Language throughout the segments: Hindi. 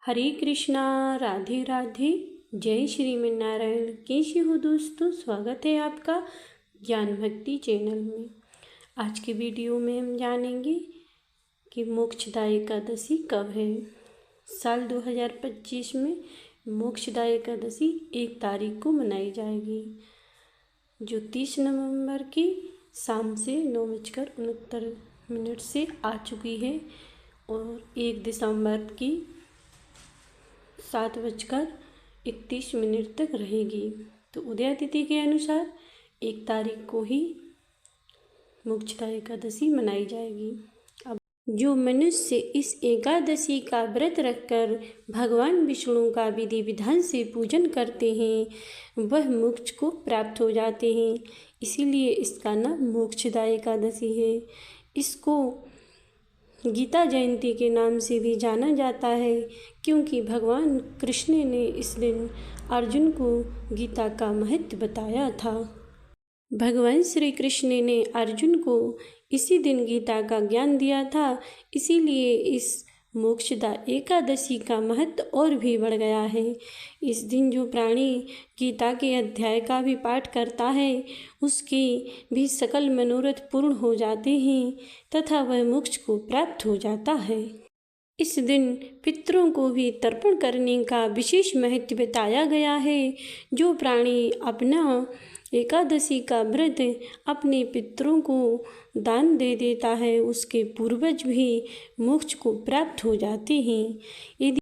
हरे कृष्णा, राधे राधे, जय श्रीमन नारायण। कैसे हो दोस्तों? स्वागत है आपका ज्ञान भक्ति चैनल में। आज के वीडियो में हम जानेंगे कि मोक्षदा एकादशी कब है। साल 2025 में मोक्षदा एकादशी 1 तारीख को मनाई जाएगी, जो 30 नवंबर की शाम से 9:69 से आ चुकी है और 1 दिसंबर की 7:31 तक रहेगी। तो उदय तिथि के अनुसार 1 तारीख को ही मोक्षदा एकादशी मनाई जाएगी। अब जो मनुष्य इस एकादशी का व्रत रखकर भगवान विष्णु का विधि विधान से पूजन करते हैं वह मोक्ष को प्राप्त हो जाते हैं। इसीलिए इसका नाम मोक्षदा एकादशी है। इसको गीता जयंती के नाम से भी जाना जाता है, क्योंकि भगवान कृष्ण ने इस दिन अर्जुन को गीता का महत्व बताया था। भगवान श्री कृष्ण ने अर्जुन को इसी दिन गीता का ज्ञान दिया था। इसीलिए इस मोक्षदा एकादशी का महत्व और भी बढ़ गया है। इस दिन जो प्राणी गीता के अध्याय का भी पाठ करता है उसके भी सकल मनोरथ पूर्ण हो जाते हैं तथा वह मोक्ष को प्राप्त हो जाता है। इस दिन पितरों को भी तर्पण करने का विशेष महत्व बताया गया है। जो प्राणी अपना एकादशी का व्रत अपने पितरों को दान दे देता है उसके पूर्वज भी मोक्ष को प्राप्त हो जाते हैं। यदि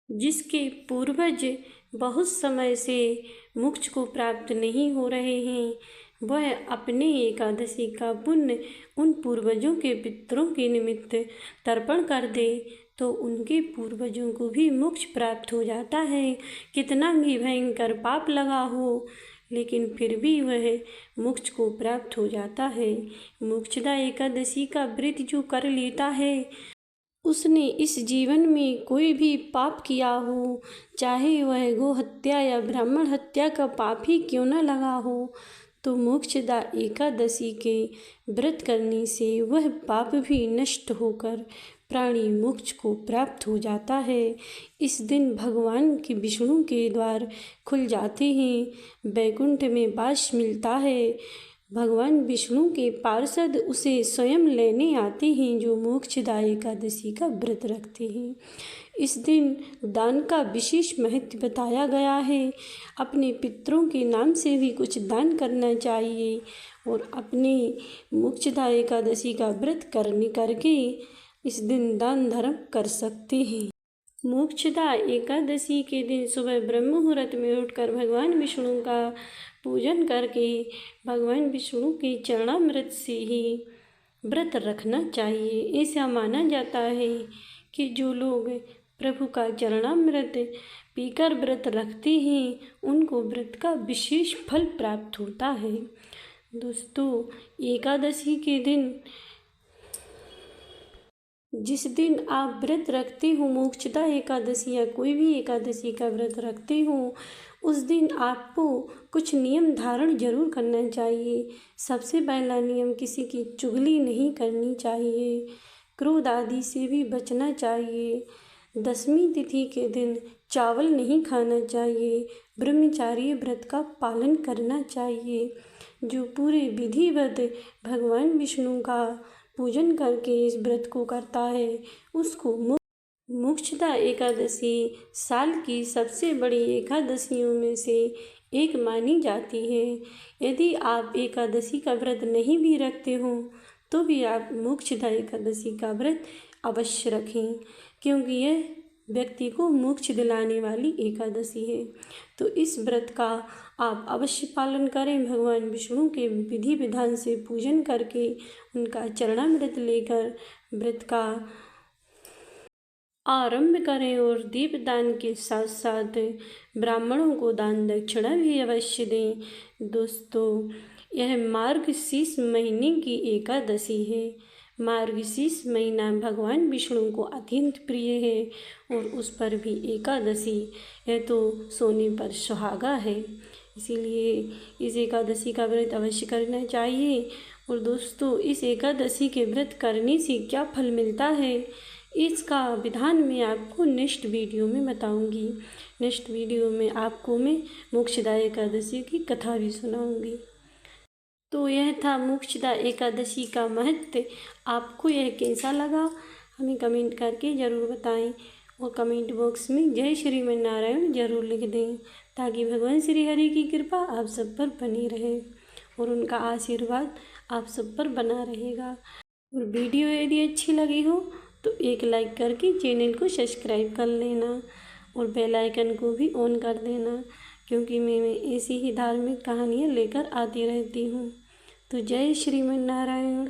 जिसके पूर्वज बहुत समय से मोक्ष को प्राप्त नहीं हो रहे हैं वह अपने एकादशी का पुण्य उन पूर्वजों के पितरों के निमित्त तर्पण कर दे तो उनके पूर्वजों को भी मोक्ष प्राप्त हो जाता है। कितना भी भयंकर पाप लगा हो लेकिन फिर भी वह मोक्ष को प्राप्त हो जाता है। मोक्षदा एकादशी का व्रत जो कर लेता है उसने इस जीवन में कोई भी पाप किया हो, चाहे वह गो हत्या या ब्राह्मण हत्या का पाप ही क्यों न लगा हो, तो मोक्षदा एकादशी के व्रत करने से वह पाप भी नष्ट होकर प्राणी मोक्ष को प्राप्त हो जाता है। इस दिन भगवान के विष्णु के द्वार खुल जाते हैं, वैकुंठ में वास मिलता है। भगवान विष्णु के पार्षद उसे स्वयं लेने आते हैं जो मोक्षदा एकादशी का व्रत रखते हैं। इस दिन दान का विशेष महत्व बताया गया है। अपने पितरों के नाम से भी कुछ दान करना चाहिए और अपने मोक्षदा एकादशी का व्रत करके इस दिन दान धर्म कर सकते हैं। मोक्षदा एकादशी के दिन सुबह ब्रह्म मुहूर्त में उठकर भगवान विष्णु का पूजन करके भगवान विष्णु के चरणामृत से ही व्रत रखना चाहिए। ऐसा माना जाता है कि जो लोग प्रभु का चरणामृत पीकर व्रत रखते हैं उनको व्रत का विशेष फल प्राप्त होता है। दोस्तों, एकादशी के दिन जिस दिन आप व्रत रखते हो, मोक्षदा एकादशी या कोई भी एकादशी का व्रत रखते हो, उस दिन आपको कुछ नियम धारण जरूर करना चाहिए। सबसे पहला नियम, किसी की चुगली नहीं करनी चाहिए, क्रोध आदि से भी बचना चाहिए। 10वीं तिथि के दिन चावल नहीं खाना चाहिए। ब्रह्मचार्य व्रत का पालन करना चाहिए। जो पूरे विधिवत भगवान विष्णु का पूजन करके इस व्रत को करता है उसको मोक्षदा एकादशी साल की सबसे बड़ी एकादशियों में से एक मानी जाती है। यदि आप एकादशी का व्रत नहीं भी रखते हो तो भी आप मोक्षदा एकादशी का व्रत अवश्य रखें, क्योंकि यह व्यक्ति को मोक्ष दिलाने वाली एकादशी है। तो इस व्रत का आप अवश्य पालन करें। भगवान विष्णु के विधि विधान से पूजन करके उनका चरणामृत लेकर व्रत का आरंभ करें और दीपदान के साथ साथ ब्राह्मणों को दान दक्षिणा भी अवश्य दें। दोस्तों, यह मार्गशीर्ष महीने की एकादशी है। मार्गशीर्ष महीना भगवान विष्णु को अत्यंत प्रिय है और उस पर भी एकादशी, यह तो सोने पर सुहागा है। इसीलिए इस एकादशी का व्रत अवश्य करना चाहिए। और दोस्तों, इस एकादशी के व्रत करने से क्या फल मिलता है इसका विधान मैं आपको नेक्स्ट वीडियो में बताऊंगी। नेक्स्ट वीडियो में आपको मैं मोक्षदा एकादशी की कथा भी सुनाऊंगी। तो यह था मोक्षदा एकादशी का महत्व। आपको यह कैसा लगा हमें कमेंट करके ज़रूर बताएं और कमेंट बॉक्स में जय श्रीमन नारायण ज़रूर लिख दें, ताकि भगवान श्री हरि की कृपा आप सब पर बनी रहे और उनका आशीर्वाद आप सब पर बना रहेगा। और वीडियो यदि अच्छी लगी हो तो एक लाइक करके चैनल को सब्सक्राइब कर लेना और बेल आइकन को भी ऑन कर देना, क्योंकि मैं ऐसी ही धार्मिक कहानियाँ लेकर आती रहती हूँ। तो जय श्रीमन नारायण।